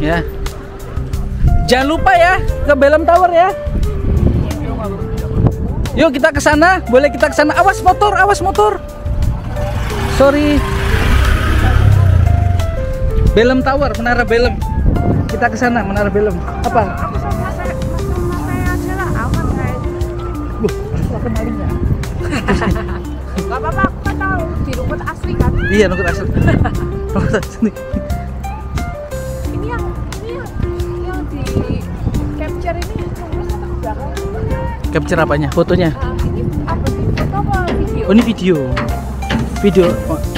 Ya. Jangan lupa ya ke Belem Tower ya. Yuk kita ke sana, boleh kita ke sana. Awas motor, awas motor. Sorry. Belem Tower, Menara Belem. Kita ke sana, Menara Belem. Apa? Aku sama saya aja lah, aman kayaknya. Loh, aku kenalnya. Gak apa-apa, aku kan tahu di rumput asli kan. Iya, rumput asli. Rumput asli. Ini yang di capture ini terus atau belakang? Capture apanya? Fotonya? Ini apa sih? Foto apa video? Oh, ini video. Video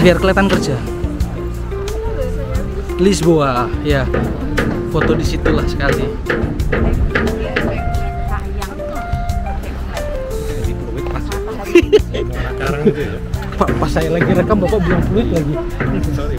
biar kelihatan kerja. Lisboa, ya. Foto di situlah sekali. Pak, pas saya lagi rekam Bapak bilang fluid lagi. Sorry.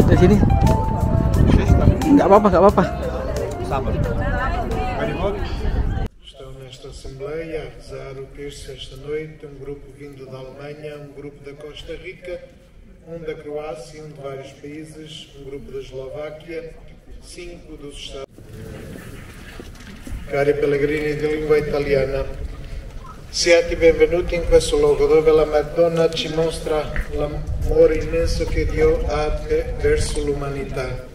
Di sini. Nggak apa-apa. Estão nesta Assembleia a rezar o terço esta noite, grupo vindo da Alemanha, grupo da Costa Rica, da Croácia, de vários países, grupo da Eslováquia, 5 dos Estados. Cari pellegrini di lingua italiana, siate benvenuti in questo luogo dove la Madonna ci mostra l'amore immenso che Dio ha verso l'umanità.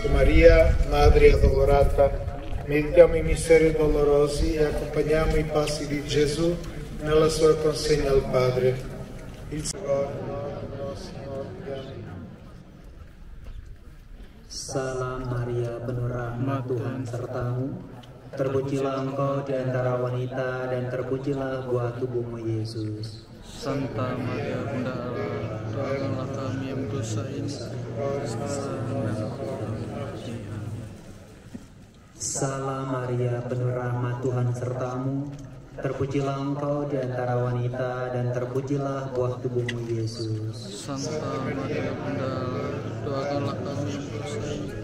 Maria, Madre addolorata, meditiamo i misteri dolorosi e accompagniamo i passi di Gesù nella sua consegna al Padre. Il Signore nostro. Salam Maria, penuh rahmat Tuhan sertamu. Terpujilah engkau di antara wanita dan terpujilah buah tubuhmu Yesus. Santa Maria Bunda Allah, doakanlah kami yang berdosa ini. Salam Maria, penuh rahmat Tuhan sertamu. Terpujilah engkau di antara wanita dan terpujilah buah tubuhmu Yesus. Santa Maria Bunda Allah, doakanlah kami yang berdosa ini.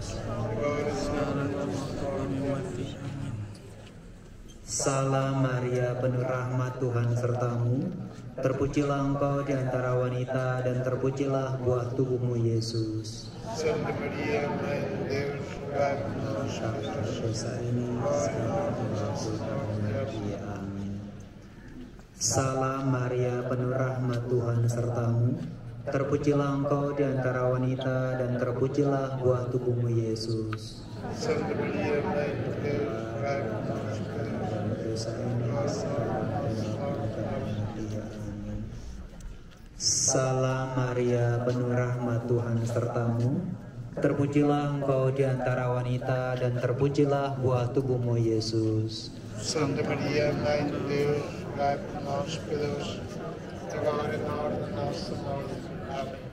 Sekarang dan waktu kami mati. Amin. Salam Maria, penuh rahmat Tuhan sertamu. Terpujilah engkau di antara wanita dan terpujilah buah tubuhmu Yesus. Santa Maria, Mãe de Deus, rogai por nós, dosa ini Amin. Salam Maria, penuh rahmat Tuhan sertamu. Terpujilah engkau di antara wanita dan terpujilah buah tubuhmu Yesus. Santa Maria, Mãe de Deus, rogai por nós, dosa ini Salam Maria, penuh rahmat Tuhan sertamu. Terpujilah engkau di antara wanita dan terpujilah buah tubuhmu Yesus. Santa Maria, Mãe de Deus, rogai por nós, pecadores, agora e na hora da nossa morte. Amém.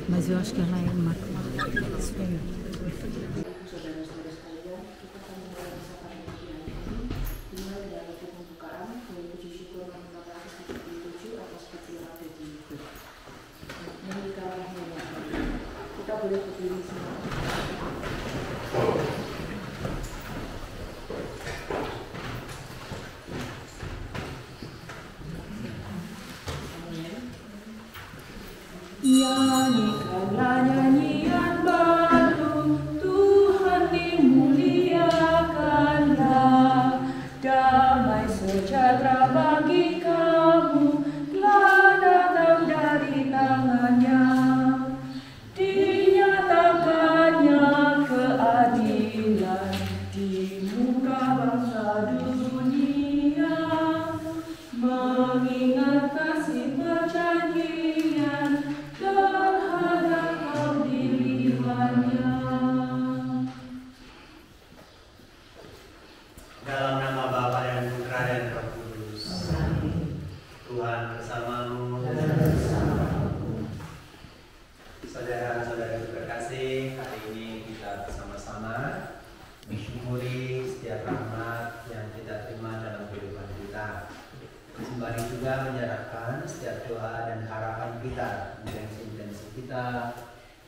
Mas eu acho que ela é uma superior. Nyanyikanlah nyanyian baru, Tuhan dimuliakanlah. Damai sejahtera bagi kamu telah datang dari tangannya. Dinyatakannya keadilan di muka bangsa dunia, mengingat kasih perjanjian terhadap kaum pilihannya. Dalam nama Bapa dan Putra dan Roh Kudus. Tuhan bersamamu. Saudara-saudara terkasih, hari ini kita bersama-sama mensyukuri setiap rahmat yang kita terima dalam kehidupan kita. Sembari juga menyerahkan setiap doa dan harapan kita, intensi kita,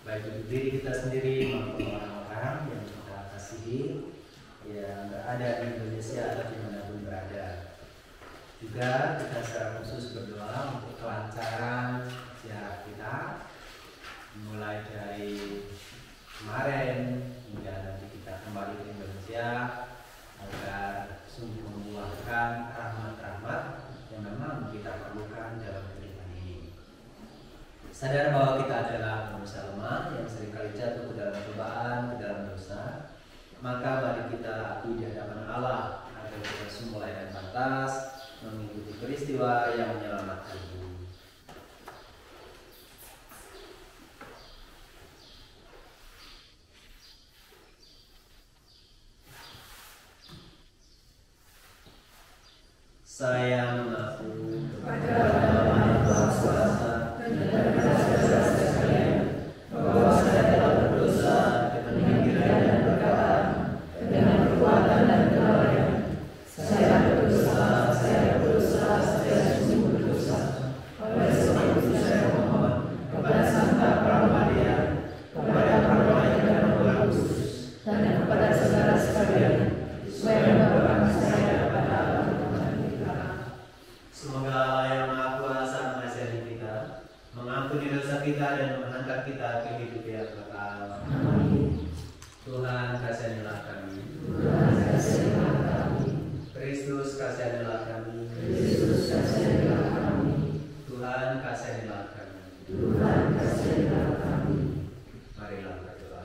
baik untuk diri kita sendiri maupun orang-orang yang kita kasihi, yang berada di Indonesia atau dimanapun berada. Juga kita secara khusus berdoa untuk kelancaran ziarah kita, mulai dari kemarin hingga nanti kita kembali ke Indonesia, agar sungguh membuahkan rahmat-rahmat yang memang kita perlukan dalam kehidupan ini. Sadar bahwa kita adalah manusia lemah yang seringkali jatuh ke dalam cobaan, ke dalam dosa, maka mari kita akui di hadapan Allah agar kita semua yang pantas mengikuti peristiwa yang menyelamatkan bumi. Saya mengaku kepada Allah yang Maha Kuasa dan kepada saudara sekalian bahwa saya telah berdosa dengan pikiran dan perkataan, dengan perbuatan dan kelalaian. Saya berdosa, saya sungguh berdosa. Oleh sebab itu saya mohon kepada Santa Pramadya, kepada Rohani dan Roh Kudus, dan kepada saudara sekalian, supaya mendoakan saya kepada Allah. Semoga Allah yang Maha Kuasa mengasihi kita, mengampuni dosa kita dan mengangkat kita ke hidup yang kekal. Amin. Tuhan kasihanilah kami. Tuhan kasihanilah kami. Kristus kasihanilah kami. Kristus kasihanilah kami. Tuhan kasihanilah kami. Tuhan kasihanilah kami. Marilah berdoa.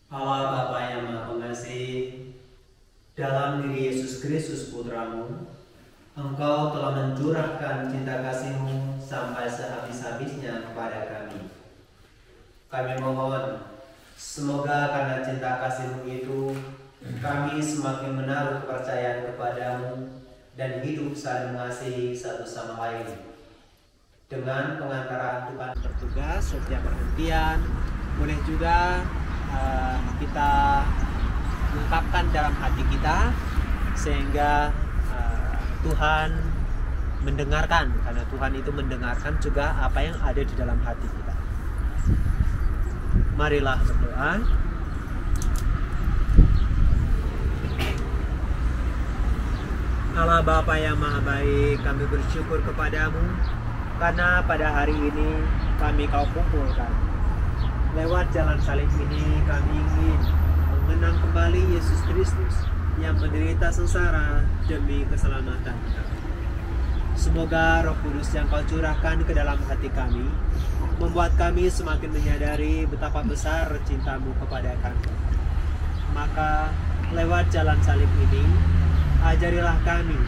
Allah Bapa yang Maha Pengasih, dalam diri Yesus Kristus Putramu, Engkau telah mencurahkan cinta kasih-Mu sampai sehabis-habisnya kepada kami. Kami mohon, semoga karena cinta kasih-Mu itu, kami semakin menaruh kepercayaan kepada-Mu dan hidup saling mengasihi satu sama lain. Dengan pengantaraan Tuhan bertugas setiap perhentian, boleh juga kita ungkapkan dalam hati kita sehingga Tuhan mendengarkan, karena Tuhan itu mendengarkan juga apa yang ada di dalam hati kita. Marilah berdoa. Allah Bapa yang Maha Baik, kami bersyukur kepadamu karena pada hari ini kami Kau kumpulkan. Lewat jalan salib ini kami ingin mengenang kembali Yesus Kristus yang menderita sengsara demi keselamatan kami. Semoga Roh Kudus yang Kau curahkan ke dalam hati kami membuat kami semakin menyadari betapa besar cinta-Mu kepada kami. Maka lewat jalan salib ini, ajarilah kami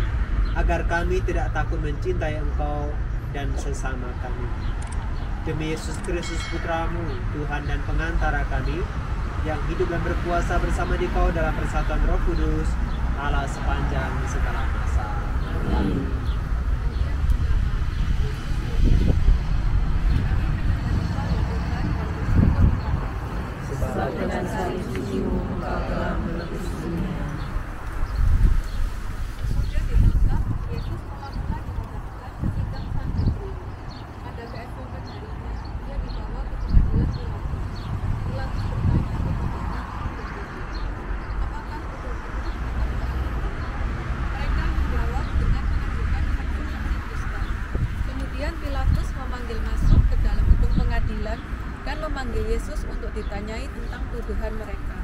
agar kami tidak takut mencintai Engkau dan sesama kami. Demi Yesus Kristus Putra-Mu, Tuhan dan pengantara kami, yang hidup dan berkuasa bersama Dikau dalam persatuan Roh Kudus, Allah sepanjang segala masa. Amin. Dengan salib suci-Mu, Engkau telah menebus dunia. Kemudian ditangkap, Yesus mula-mula dihadapkan ke sidang Sanhedrin. Pada keesokan harinya, Dia dibawa ke pengadilan Pilatus. Pilatus bertanya kepadanya, apakah betul-betul mereka menjawab dengan mengajukan saksi-saksi dusta. Kemudian Pilatus memanggil masuk ke dalam gedung pengadilan dan memanggil Yesus untuk ditanyai tentang tuduhan mereka.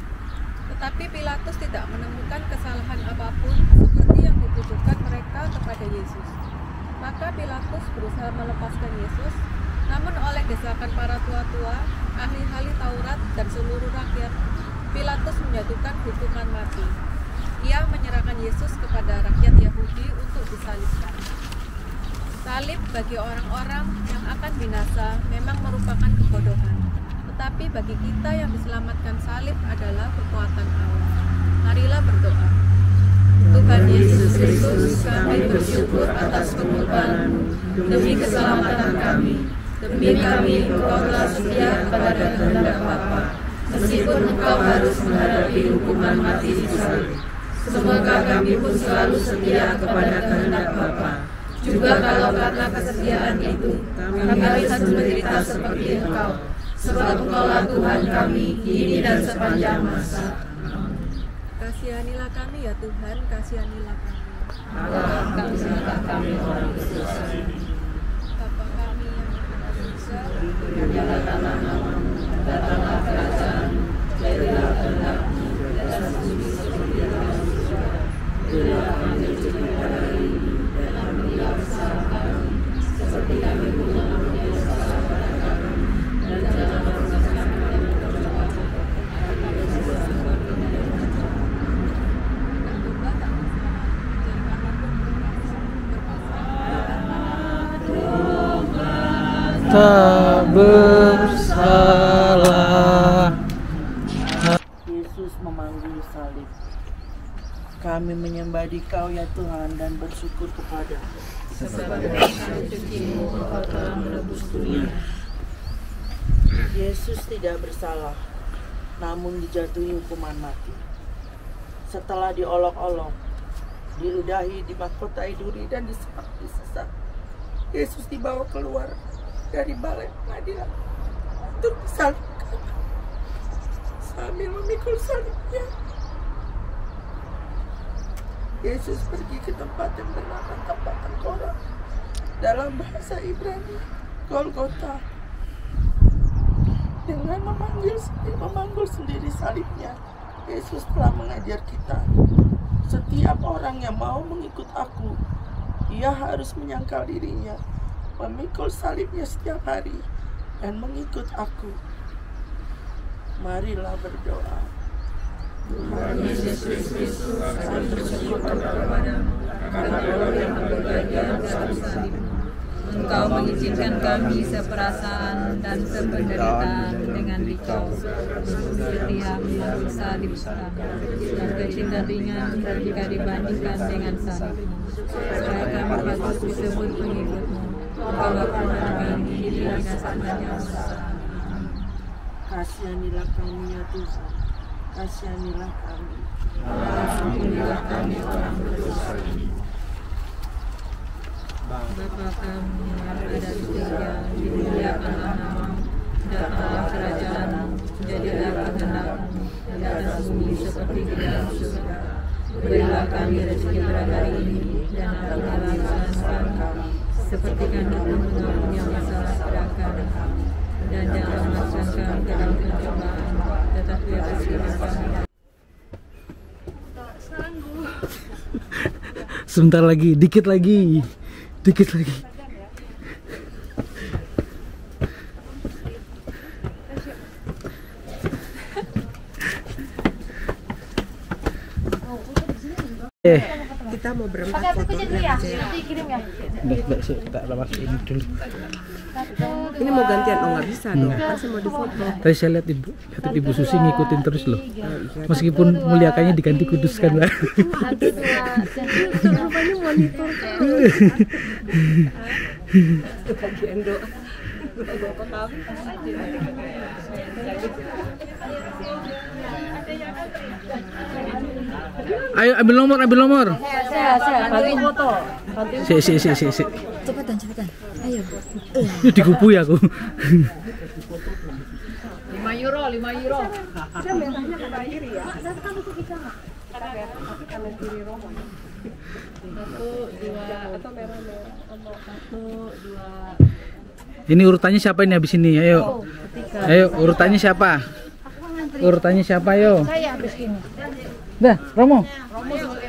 Tetapi Pilatus tidak menemukan kesalahan apapun seperti yang dituduhkan mereka kepada Yesus. Maka Pilatus berusaha melepaskan Yesus, namun oleh desakan para tua-tua, ahli-ahli Taurat, dan seluruh rakyat, Pilatus menjatuhkan hukuman mati. Ia menyerahkan Yesus kepada rakyat Yahudi untuk disalibkan. Salib bagi orang-orang yang akan binasa memang merupakan kebodohan. Tetapi bagi kita yang diselamatkan salib adalah kekuatan Allah. Marilah berdoa. Tuhan Yesus Kristus, kami bersyukur atas pengorbanan-Mu demi keselamatan kami. Demi kami, Engkau telah setia kepada kehendak Bapa, meskipun Engkau harus menghadapi hukuman mati di salib. Semoga kami pun selalu setia kepada kehendak Bapa. Juga kalau karena kesetiaan itu, kami harus menderita seperti Engkau, sebab Engkaulah Tuhan kami, kini dan sepanjang masa. Kasihanilah kami ya Tuhan, kasihanilah kami. Allah, kasihanilah kami orang berdosa ini. Bapa kami yang ada di surga, Dinyatakanlah nama-Mu, datanglah kerajaan-Mu, jadilah kehendak-Mu di atas bumi seperti di dalam surga. Berilah kami rezeki pada hari ini, dan ampunilah kesalahan kami, seperti kami pun mengampuni kesalahan pada kami, dan jangan memasukkan kami dalam pencobaan, tapi bebaskanlah kami dari yang jahat. dan Tuhan tak bersama, jadikanlah pun Tak bersalah. Yesus memanggul salib. Kami menyembah Dikau ya Tuhan dan bersyukur kepada Sebab dengan salib suci-Mu, Engkau telah menebus dunia. Yesus tidak bersalah, namun dijatuhi hukuman mati. Setelah diolok-olok, diludahi, dimahkotai duri, dan disesat, Yesus dibawa keluar dari balai pengadilan untuk disalibkan. Sambil memikul salibnya, Yesus pergi ke tempat yang bernama tempat tengkorak, dalam bahasa Ibrani Golgota. Dengan memanggul sendiri salibnya, Yesus telah mengajar kita, setiap orang yang mau mengikut aku, ia harus menyangkal dirinya, memikul salibnya setiap hari, dan mengikut aku. Marilah berdoa. Tuhan Yesus Kristus, kami bersyukur kepada-Mu karena Roh yang berbahagia dalam salib-Mu. Engkau mengizinkan kami seperasaan dan sependeritaan dengan Dikau, setia menanggung salib dan kecintaan ringan jika dibandingkan dengan salib-Mu. Supaya kami patut disebut pengikut-Mu, Engkaulah Tuhan kami di sepanjang masa. Kasihanilah kami ya Tuhan, kasihanilah kami. Ampunilah kami orang berdosa ini. Bapa kami yang ada di surga, dimuliakanlah nama-Mu, datanglah kerajaan-Mu, jadilah kehendak-Mu di atas bumi seperti di dalam surga. Berilah kami rezeki pada hari ini, dan ampunilah kesalahan kami, seperti kami pun mengampuni yang bersalah kepada kami. Dan jangan masukkan kami ke dalam pencobaan, tetapi bebaskanlah kami. Sebentar lagi, dikit lagi. Kita mau berempat foto ya. Udah sih, tak lepas ini dulu. Ini mau gantian, oh nggak bisa dong, pasti mau difoto. Tadi saya lihat ibu Susi ngikutin terus loh. Meskipun muliakannya diganti kuduskan lah. Rupanya monitor. Bagian doa. Ayo ambil nomor. Saya bantu foto. Si. Cepetan. Ayo. Ini dikupu ya aku. 5 euro. Saya merahnya kanan kiri ya. Kamu tuh bisa nggak? Kanan kiri Romo. 1, 2 atau merah. 1, 2. Ini urutannya siapa ini habis ini? Ayo. Ayo urutannya siapa? Ayo. Saya habis ini. Dah, Romo.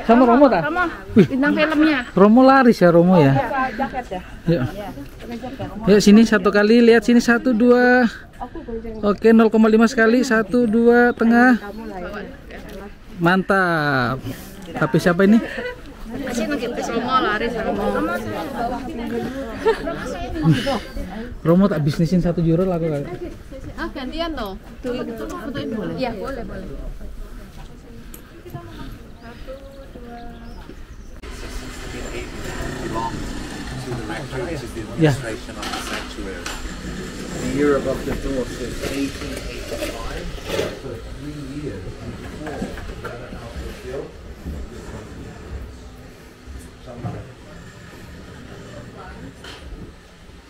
Sama Romo tak? Bintang filmnya. Romo laris ya Romo ya. Jaket ya. Yuk. Yuk sini satu kali, lihat sini 1, 2. Oke 0,5 sekali, 1, 2 tengah. Mantap. Tapi siapa ini? Romo laris Romo tak bisnisin 1 euro lah aku. gantian loh. Fotoin boleh? Iya, boleh. Yeah. The year above the door says 1885, so 3 years before Barat was built.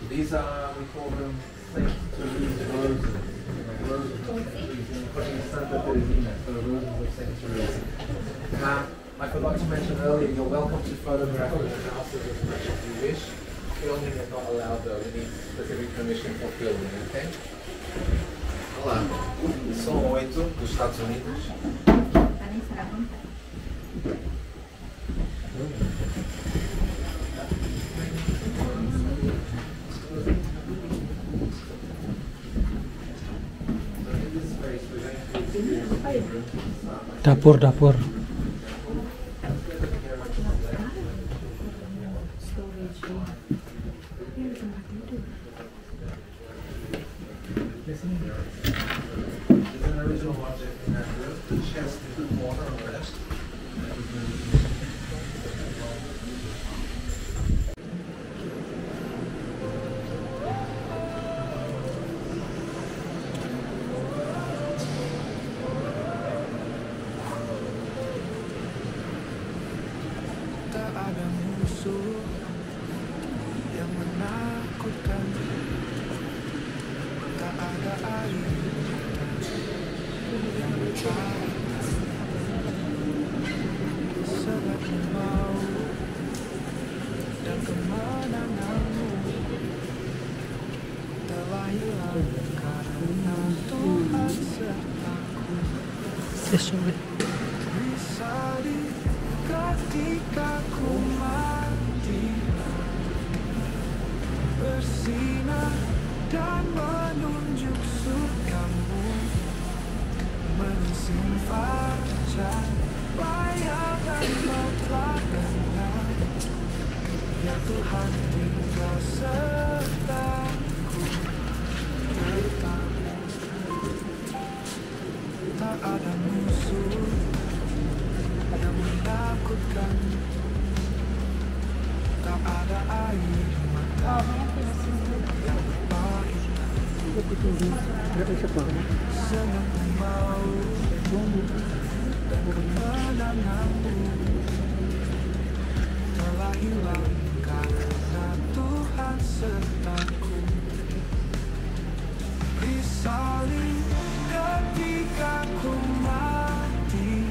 These are, we call them Saint Teresa roses. Roses of Santa Teresina, so roses of Saint Teresa. I forgot to mention earlier, you're welcome to photograph in the houses as much as you wish. Filming is not allowed though, we need specific permission for filming, okay? Olá, sou 8 dos Estados Unidos. Dapur. Bersinar dan menunjuk surgamu, menyinari fajar bayangan telah tenang. Ya Tuhan tinggal sertaku, tetap tak ada musuh yang menakutkan, tak ada air mata yang berpahitkan. Senang mau dan kemenanganmu telah hilang karena Tuhan sertaku. Disalib ketika ku mati,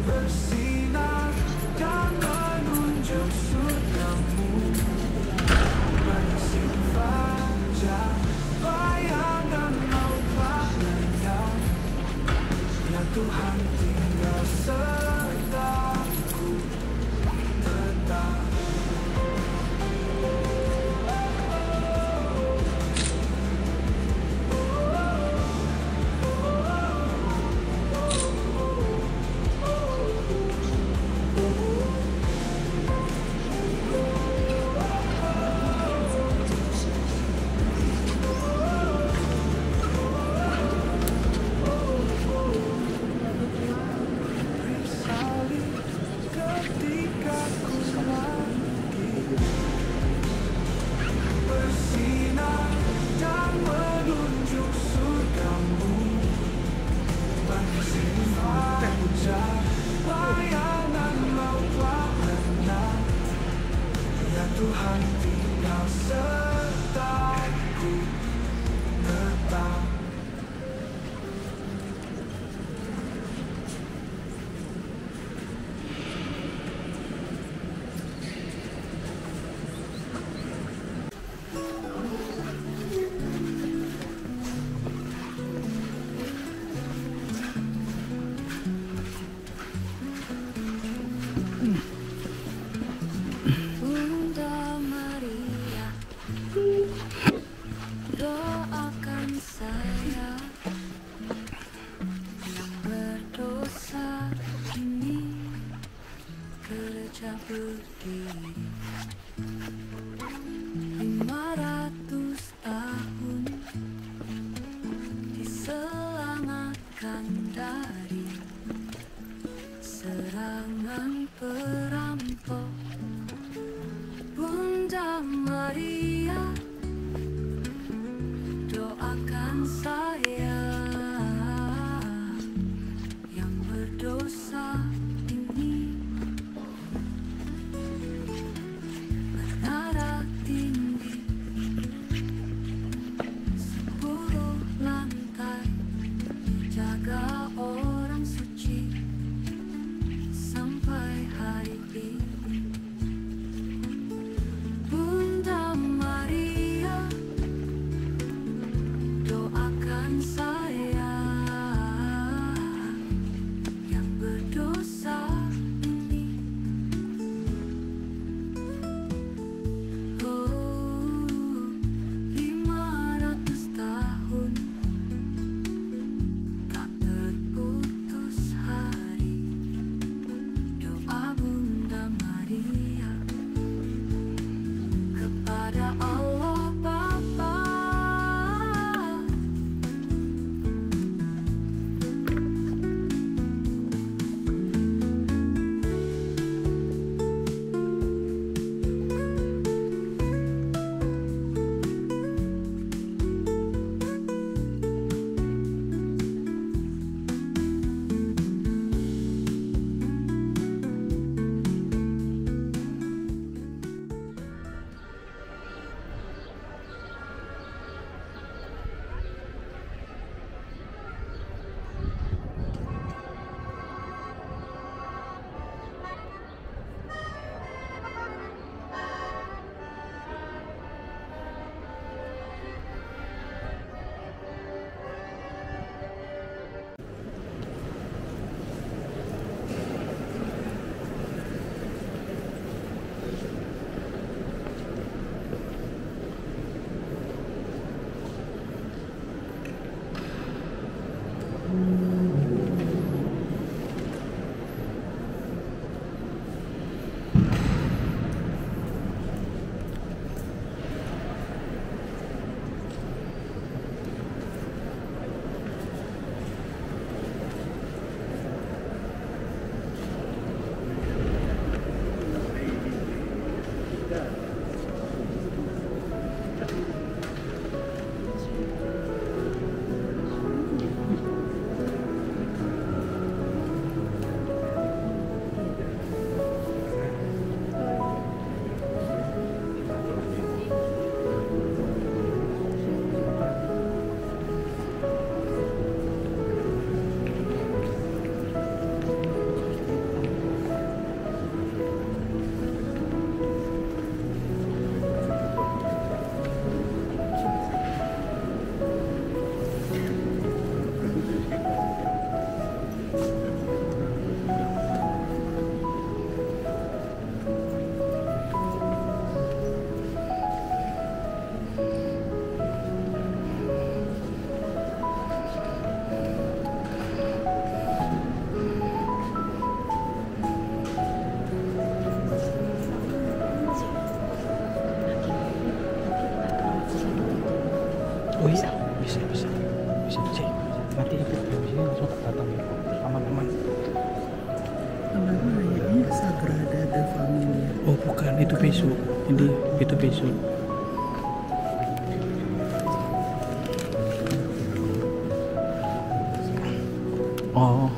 bersinar dan menunjuk surgamu, menyinari fajar bayangan telah lenyap. Ya Tuhan tinggal sertaku, tetap. diberikan dari serangan perampok. Bunda Maria, doakan saya yang berdosa ini. Menara tinggi 10 lantai, jaga orang suci sampai hari ini. Bunda Maria, doakan saya yang berdosa ini. Oh, 500 tahun tak terputus hari doa Bunda Maria kepada Allah Bapa. Oh iya, bisa. Cek. Nanti itu sini langsung datang ya. Aman. Namanya Sagrada de Familia. Oh bukan, itu besok. Ini itu besok. Oh.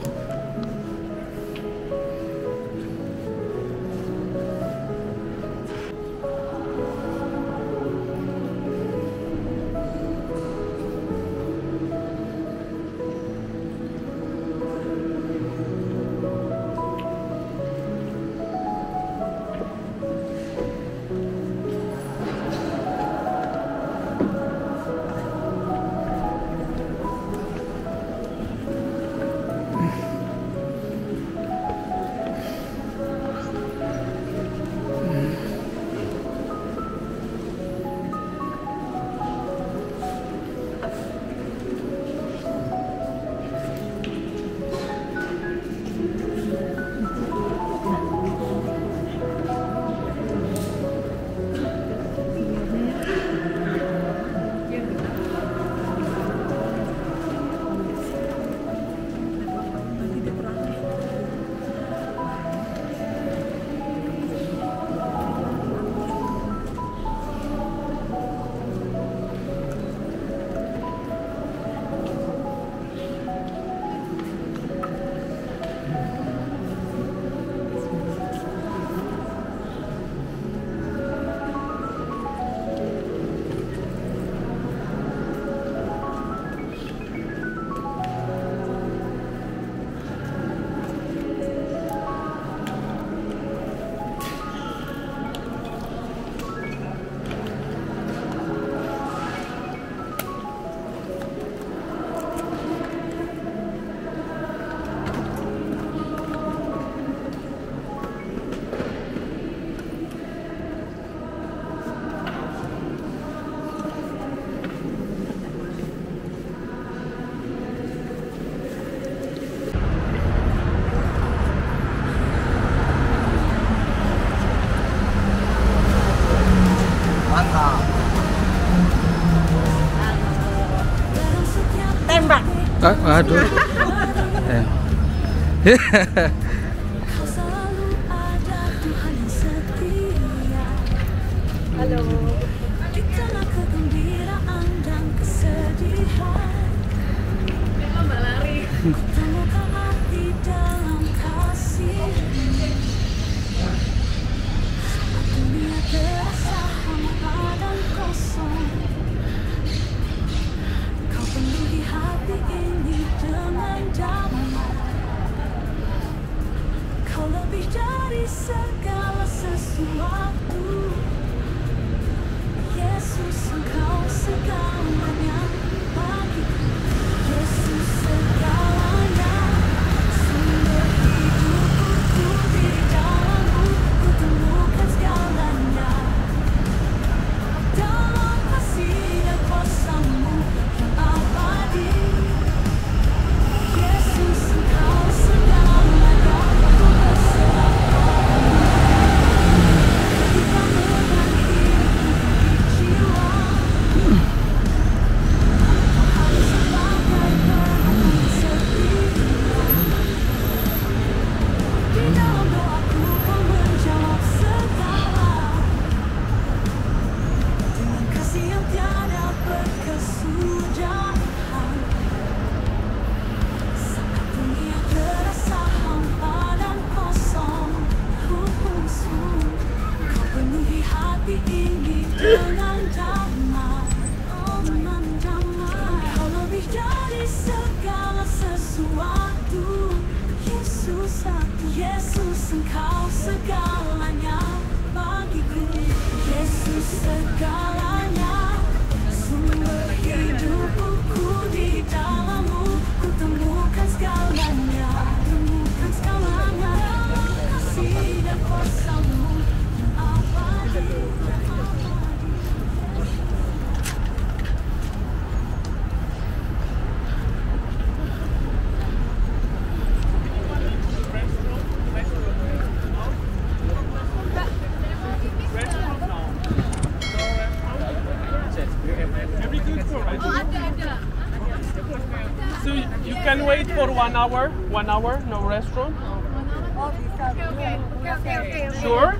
Waduh. Halo. Di tengah kegembiraan dan kesedihan, Mbak lari. Temukan arti dalam kasih. Saat dunia terasa hampa dan kosong, kau penuhi hati ini dengan damai. Kau lebih dari segala sesuatu. Yesus, Engkau segalanya bagiku. Yesus segalanya, sumber hidupku di dalam-Mu, ku temukan segalanya. Dalam kasih dan kuasa-Mu yang abadi. Yesus, Engkau segalanya, ku berserah. Yesus, Engkau segalanya bagiku. Yesus segalanya, sumber hidupku di dalam-Mu, ku temukan segalanya, temukan segalanya. Kasih dan kuasa-Mu yang abadi. So you can wait for 1 hour, no restaurant? Okay. Sure.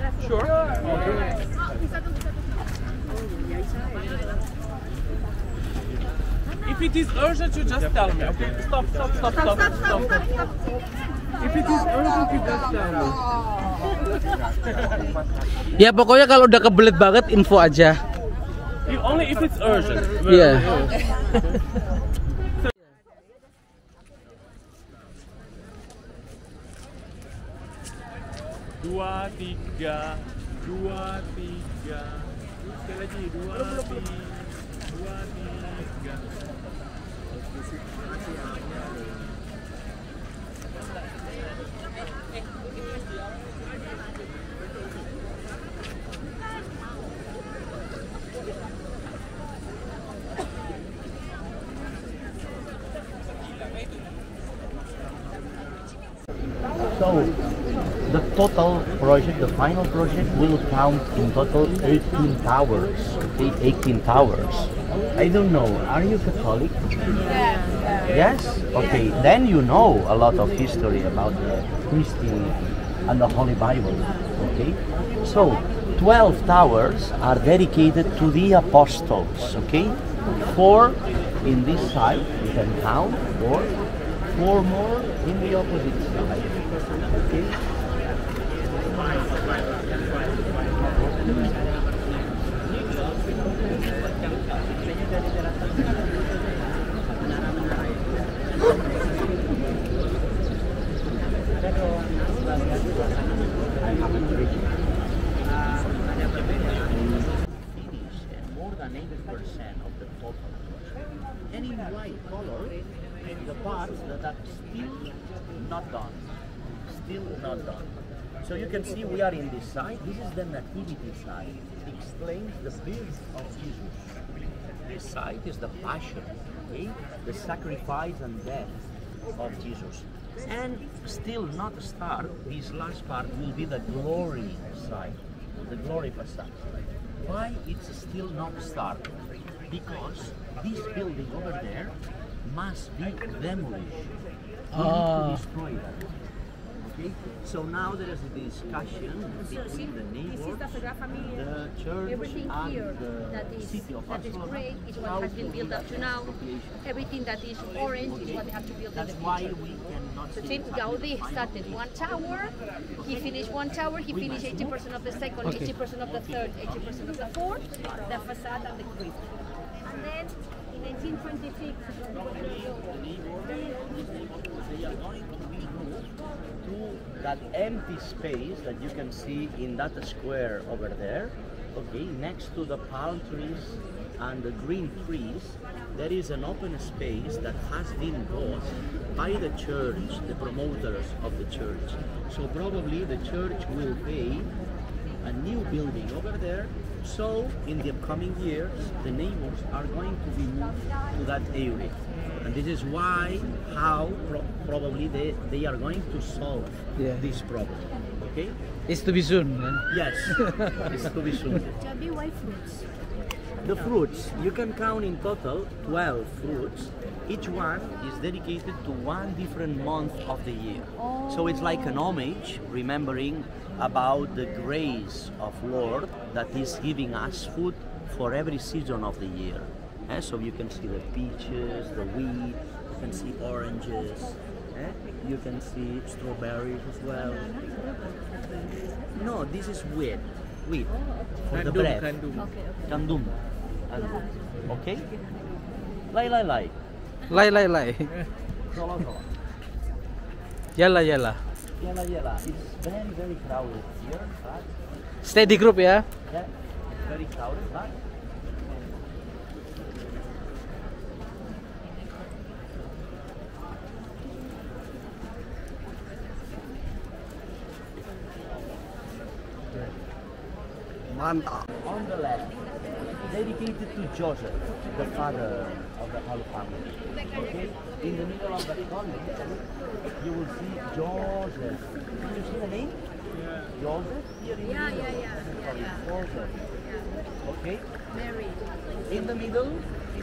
If it is urgent, you just tell me, okay? Stop. If it is urgent, you just tell me. Ya pokoknya kalau udah kebelet banget info aja. Only if it's urgent. Iya. Dua, tiga. Sekali lagi, dua, tiga. So, the total project, the final project, will count in total 18 towers. Okay, 18 towers. I don't know, are you Catholic? Yes? Okay, then you know a lot of history about the Christianity and the Holy Bible. Okay, so 12 towers are dedicated to the apostles. Okay, 4 in this side, you can count, 4 more in the opposite side. Okay. More than 80% of the total. And in white color, the parts that are still not done. So you can see we are in this side. This is the nativity side. It explains the birth of Jesus. This side is the passion, okay? The sacrifice and death of Jesus. And still not start, this last part will be the glory side, the glory facade. Why it's still not started? Because this building over there must be demolished. We need to destroy that. Okay? So now there is a discussion between the neighbors, the church, Everything and here the city of that is Barcelona. gray is what has been built up to now. Everything that is orange is what they have to build in That's the why future. we cannot So see since Gaudi started one tower, he finished one tower, he finished 80% of the second, 80% of the third, 80% of the fourth, the facade and the crypt. And then in 1926, they are going to be moved to that empty space that you can see in that square over there, okay, next to the palm trees and the green trees. There is an open space that has been bought by the church, the promoters of the church. So probably the church will pay a new building over there. So in the upcoming years, the neighbors are going to be moved to that area. And this is why, probably they are going to solve this problem. Okay? It's to be soon. Yes, it's to be soon. The fruits, you can count in total 12 fruits. Each one is dedicated to one different month of the year. So it's like an homage, remembering about the grace of Lord that is giving us food for every season of the year. So you can see the peaches, the wheat, you can see oranges, you can see strawberries as well. No, this is wheat for the bread. Gandum. Okay? Lai. Lai. Sola. Yala. Yala. It's very crowded here, but Steady group ya. yeah, very crowded, but Mantap. on the left, dedicated to Joseph, the father of the Holy Family. Okay? In the middle of the column, you will see Joseph. Do you see the name? Joseph? Here in the middle. Sorry, Joseph. Okay? Mary. In the middle,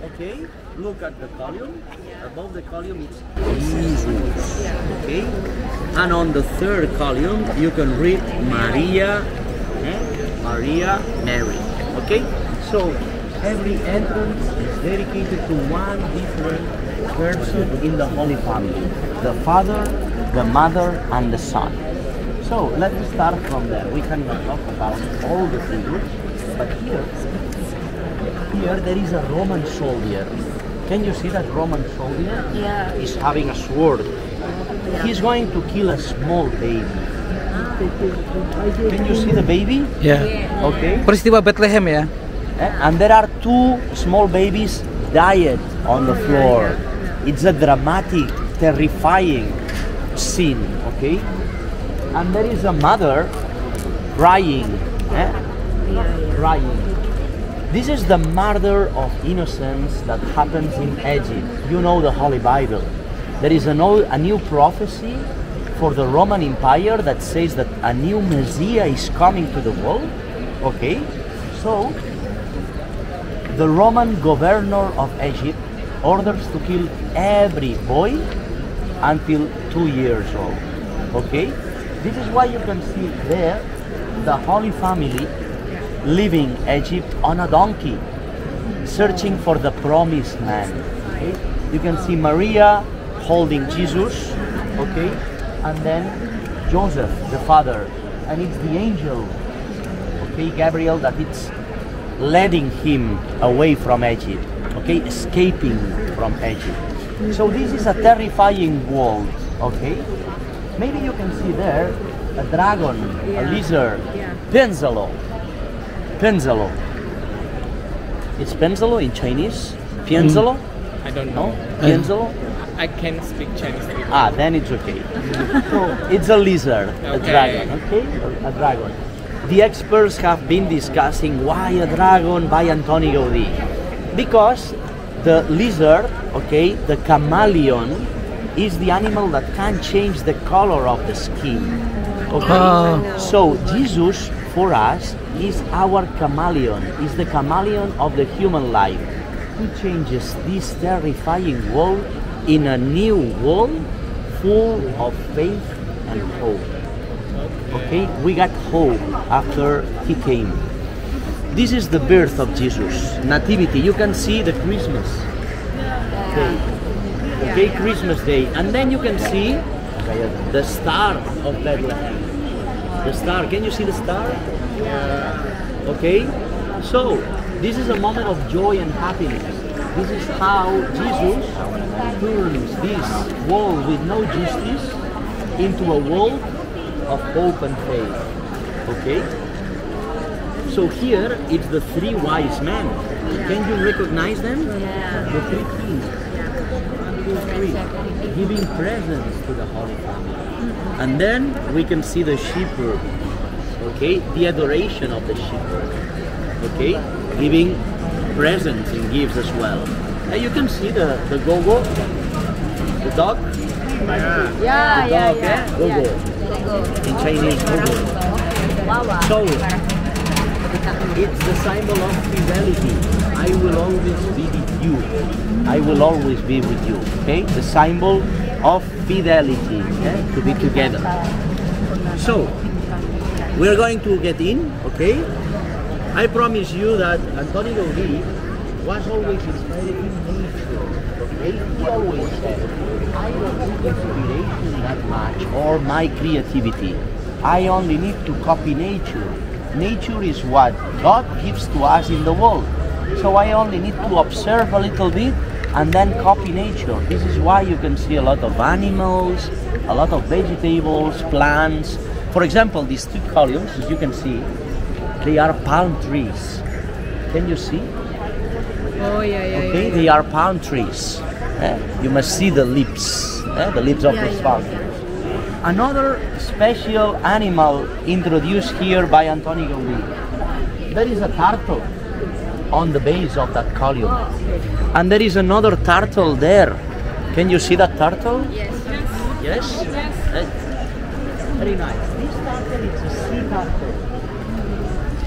okay, look at the column. Above the column it's Jesus. Okay? And on the third column, you can read Maria, Mary. Okay? So every entrance is dedicated to one different person in the Holy Family. The Father, the Mother, and the Son. So let's start from there. We cannot talk about all the figures, but here there is a Roman soldier. Can you see that Roman soldier? Yeah. He's having a sword. He's going to kill a small baby. Can you see the baby? Yeah. Okay. Peristiwa Bethlehem ya. And there are two small babies died on the floor. It's a dramatic, terrifying scene, okay? And there is a mother crying, crying. This is the murder of innocence that happens in Egypt. You know the Holy Bible. There is a new prophecy for the Roman Empire that says that a new Messiah is coming to the world, okay? So, the Roman governor of Egypt orders to kill every boy until 2 years old. Okay? This is why you can see there the Holy Family leaving Egypt on a donkey, searching for the promised land. Okay? You can see Maria holding Jesus, okay? And then Joseph, the father, and it's the angel, okay, Gabriel, that it's leading him away from Egypt, okay, escaping from Egypt. So this is a terrifying world, okay? Maybe you can see there a dragon, a lizard, Penzalo. It's Penzalo in Chinese? Pienzalo? I don't know. Pienzalo? I can speak Chinese. Then it's okay. So it's a lizard, a dragon, okay? A dragon. The experts have been discussing why a dragon by Antoni Gaudí. Because the lizard, okay, the chameleon, is the animal that can change the color of the skin. Okay? So Jesus, for us, is our chameleon, is the chameleon of the human life. He changes this terrifying world in a new world full of faith and hope. Okay, we got hope after he came. This is the birth of Jesus, Nativity. You can see the Christmas day. Okay, Christmas day. And then you can see the star of Bethlehem. The star, can you see the star? Okay, so this is a moment of joy and happiness. This is how Jesus turns this world with no justice into a world of hope and faith. Okay? So here it's the three wise men. Can you recognize them? The three kings. 1, 2, 3. Giving presents to the Holy Family. And then we can see the shepherd. Okay? The adoration of the shepherd. Okay? Giving presents and gifts as well. And you can see the gogo, the dog. Gogo. In Chinese, gogo. So it's the symbol of fidelity. I will always be with you. I will always be with you. Okay, the symbol of fidelity, to be together. So we're going to get in. Okay. I promise you that Antonio Gaudí was always inspired in nature. Okay? He always said, I don't need inspiration that much or my creativity. I only need to copy nature. Nature is what God gives to us in the world. So I only need to observe a little bit and then copy nature. This is why you can see a lot of animals, a lot of vegetables, plants. For example, these two columns, as you can see, they are palm trees. Can you see? Oh, Okay, they are palm trees. You must see the leaves of these palm trees. Another special animal introduced here by Antonio Gaudí. There is a turtle on the base of that column. And there is another turtle there. Can you see that turtle? Yes. Yes? Very nice. This turtle is a sea turtle.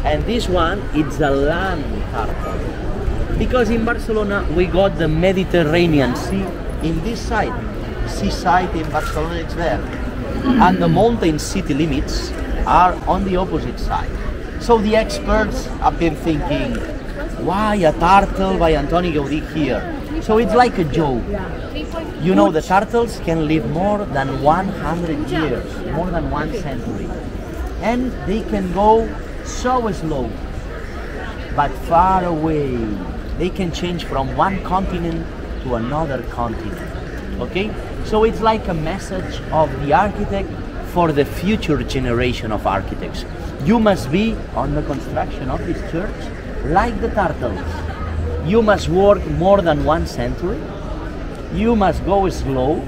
And this one, it's a land turtle. Because in Barcelona, we got the Mediterranean Sea in this side. Seaside in Barcelona, it's there. And the mountain city limits are on the opposite side. So the experts have been thinking, why a turtle by Antonio Gaudí here? So it's like a joke. You know, the turtles can live more than 100 years, more than 1 century. And they can go so slow, but far away. They can change from one continent to another continent. Okay? So it's like a message of the architect for the future generation of architects. You must be on the construction of this church like the turtles. You must work more than 1 century. You must go slow,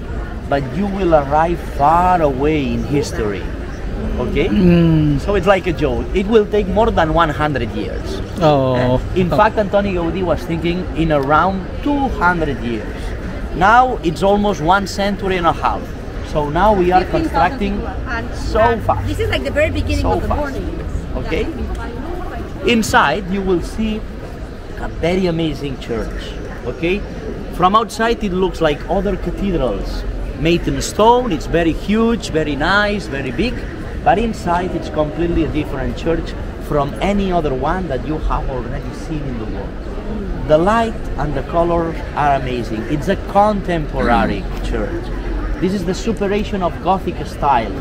but you will arrive far away in history. Okay? So it's like a joke. It will take more than 100 years. In fact, Antonio Gaudí was thinking in around 200 years. Now it's almost 1 century and a half. So now we are constructing so fast. This is like the very beginning of the morning. Okay? Inside you will see a very amazing church. Okay? From outside it looks like other cathedrals made in stone. It's very huge, very nice, very big. But inside it's completely a different church from any other one that you have already seen in the world. The light and the colors are amazing. It's a contemporary church. This is the superation of Gothic style.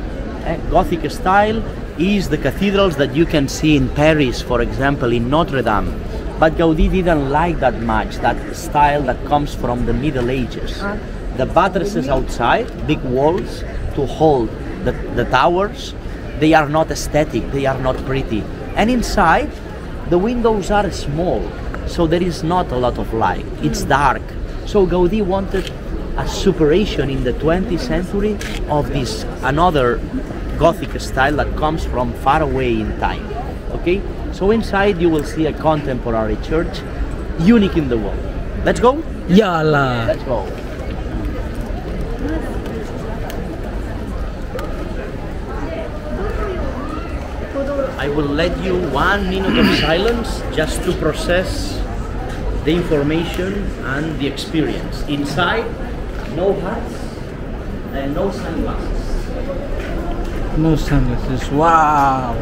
Gothic style is the cathedrals that you can see in Paris, for example, in Notre Dame. But Gaudí didn't like that much, that style that comes from the Middle Ages. The buttresses outside, big walls to hold the towers, they are not aesthetic, they are not pretty. And inside, the windows are small, so there is not a lot of light. It's dark. So Gaudí wanted a superation in the 20th century of this another Gothic style that comes from far away in time. Okay? So inside you will see a contemporary church, unique in the world. Let's go? Yalla. Let's go. I will let you 1 minute of silence just to process the information and the experience. Inside, no hats, and no sunglasses. No sunglasses. Wow.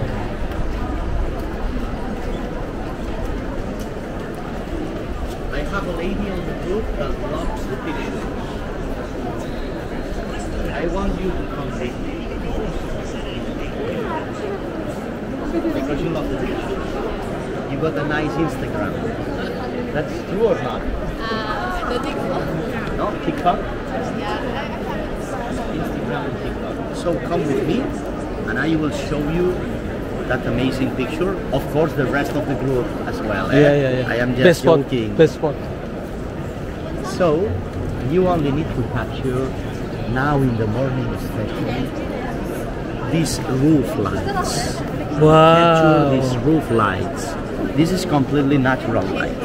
I have a lady on the group that loves the pictures. I want you to come with me. Because you love the pictures. You got a nice Instagram. That's true or not? The TikTok. No? TikTok? Instagram and TikTok. So come with me and I will show you that amazing picture. Of course the rest of the group as well. Yeah. I am just Best spot. joking. Best spot. So you only need to capture now in the morning especially these roof lights. Wow. Capture these roof lights. This is completely natural light.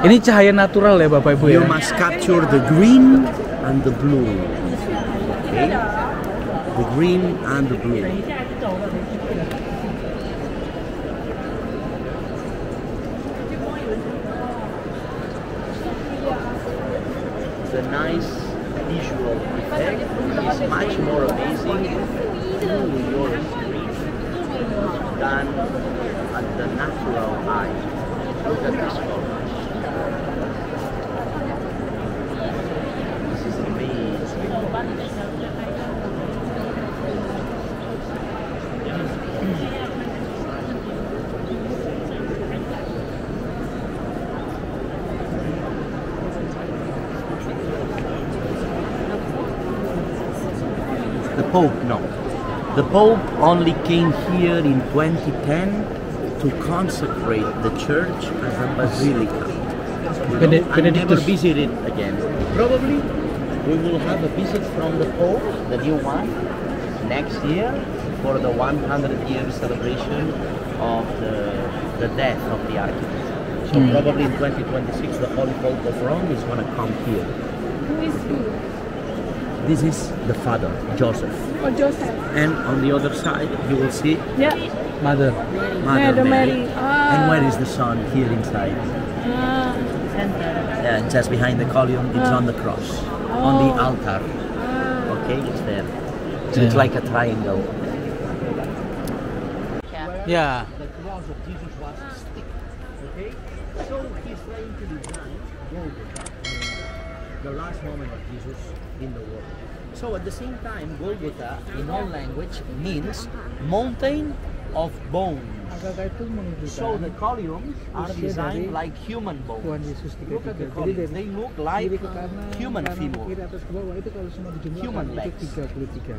Ini cahaya natural ya Bapak Ibu You ya. must capture the green and the blue. Okay? The green and the blue. The nice visual effect is much more amazing through your screen than at the natural eye. Look at this color. This is amazing. The Pope, no. The Pope only came here in 2010 to consecrate the church as a basilica. I never visited again. Probably we will have a visit from the Pope, the new one, next year for the 100-year celebration of the death of the architect. So probably in 2026 the Holy Pope of Rome is going to come here. Who is he? This is the father, Joseph. Oh, Joseph. And on the other side, you will see Yeah. Mother. Mother Mary. Ah. And where is the son? Here inside. Just behind the column, it's on the cross. On the altar. Okay, it's there. So it's like a triangle. Yeah. The cross of Jesus was a stick. Okay? So he's trying to design Golgotha, the last moment of Jesus in the world. So at the same time, Golgotha in all language means mountain of bones. So the columns are designed like human bones. Look at the columns. They look like human femur, human legs.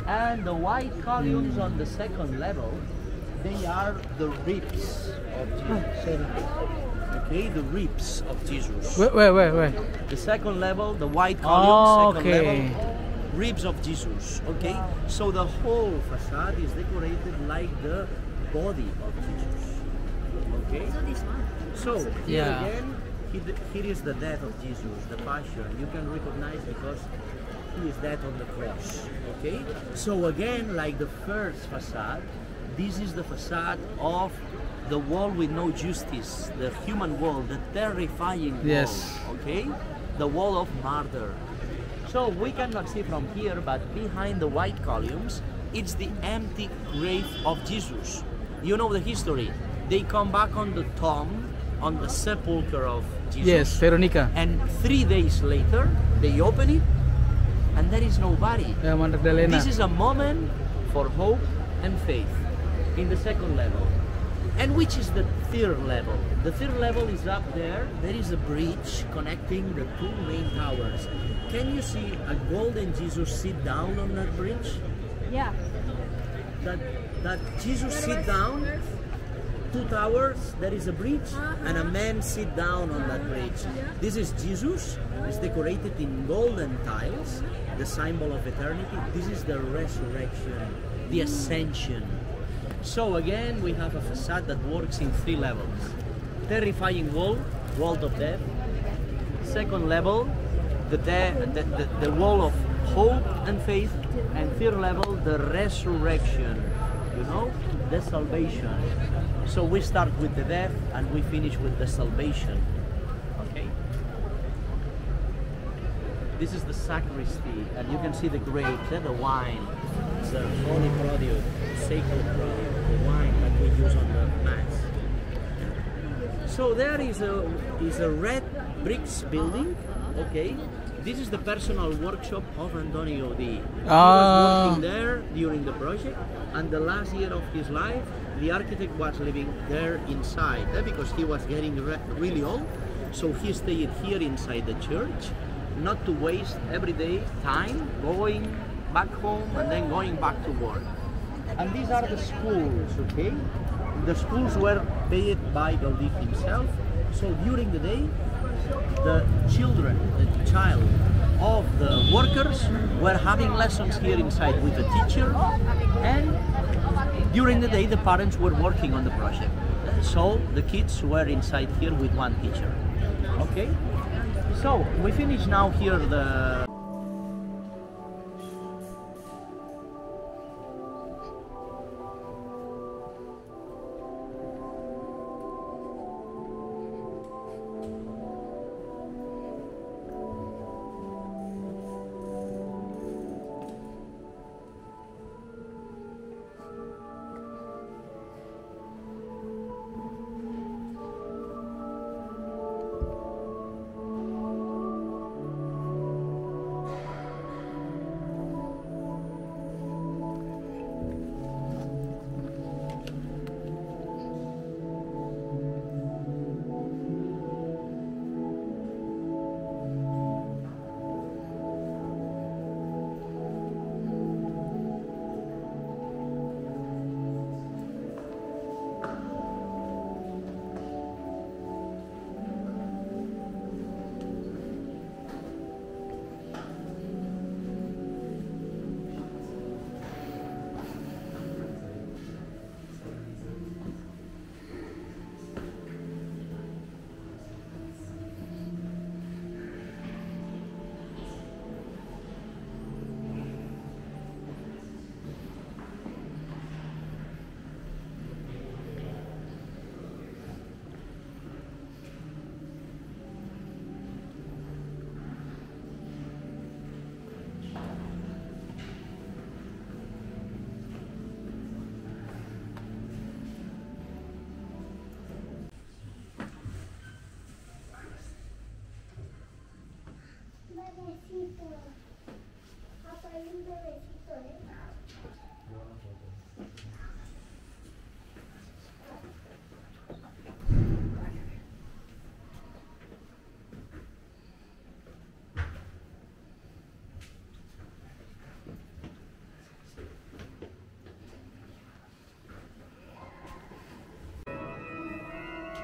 And the white columns on the second level, they are the ribs of Jesus. Okay, the ribs of Jesus. Where? The second level, the white column, second okay. level, ribs of Jesus. Okay, so the whole facade is decorated like the body of Jesus. Okay, so here Yeah. again, here is the death of Jesus, the passion. You can recognize because he is dead on the cross. Okay, so again, like the first facade, this is the facade of the wall with no justice, the human wall, the terrifying wall. Yes. Okay, the wall of murder. So we cannot see from here, but behind the white columns, it's the empty grave of Jesus. You know the history. They come back on the tomb, on the sepulchre of Jesus. Yes, Veronica. And 3 days later, they open it, and there is nobody. Yeah, Magdalena. This is a moment for hope and faith in the second level. And which is the third level? The third level is up there. There is a bridge connecting the two main towers. Can you see a golden Jesus sit down on that bridge? Yeah. That Jesus sit down, two towers, there is a bridge, and a man sit down on that bridge. This is Jesus. It's decorated in golden tiles, the symbol of eternity. This is the resurrection, the ascension. So again, we have a facade that works in 3 levels. Terrifying wall, wall of death. Second level, the wall of hope and faith. And third level, the resurrection, you know, the salvation. So we start with the death and we finish with the salvation. Okay? This is the sacristy, and you can see the grapes, the wine, the holy produce, sacred produce, the wine that we use on the mass. So there is a red bricks building. Okay, this is the personal workshop of Antonio D. He was working there during the project, and the last year of his life, the architect was living there inside because he was getting really old. So he stayed here inside the church, not to waste every day time going back home and then going back to work. And these are the schools, okay? The schools were paid by Gaudí himself. So during the day, the children, the child of the workers were having lessons here inside with the teacher, and during the day the parents were working on the project. So the kids were inside here with one teacher. Okay? So we finish now here the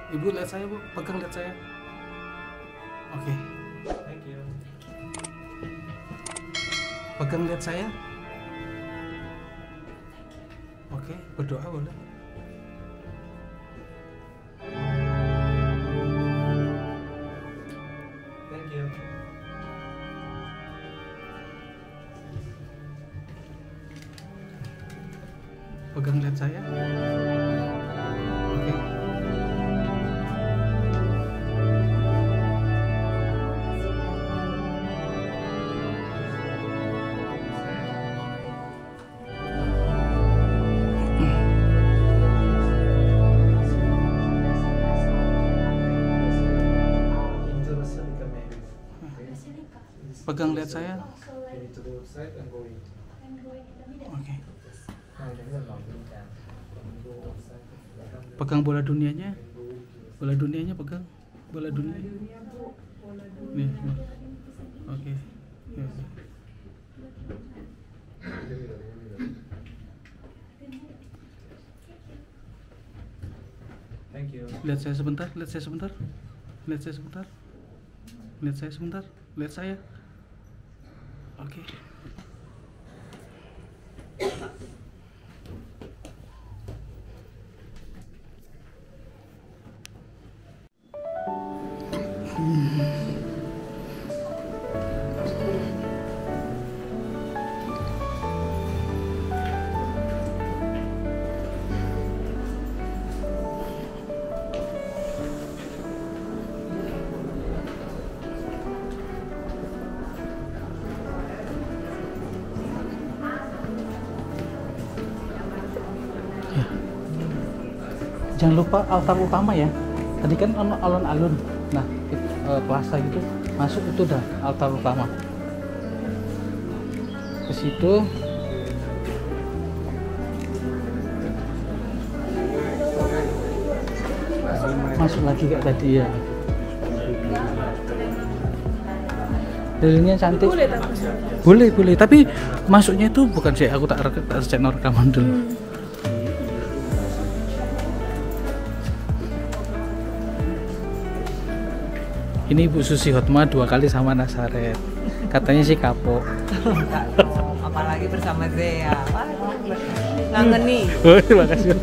Ibu lihat saya, Bu. Pegang lihat saya. Oke. Thank you. Pegang lihat saya. Oke, berdoa boleh. Thank you. Pegang lihat saya. Oke. Pegang lihat saya. Oke. Pegang bola dunianya. Bola dunianya pegang. Bola dunia. Nih. Oke. Thank you. Lihat saya sebentar, lihat saya sebentar. Lihat saya sebentar. Lihat saya sebentar. Lihat saya. Oke. Jangan lupa altar utama ya. Tadi kan alun-alun. Nah, plaza gitu masuk itu udah altar utama. Ke situ. Masuk lagi kayak tadi ya. Dalilnya cantik. Boleh, tapi masuknya itu bukan sih, aku tak channel rekaman dulu. Ini Ibu Susi Hotma 2 kali sama Nazaret. Katanya sih kapok. Apalagi bersama Zeya. Ngangen nih. Oh, terima kasih.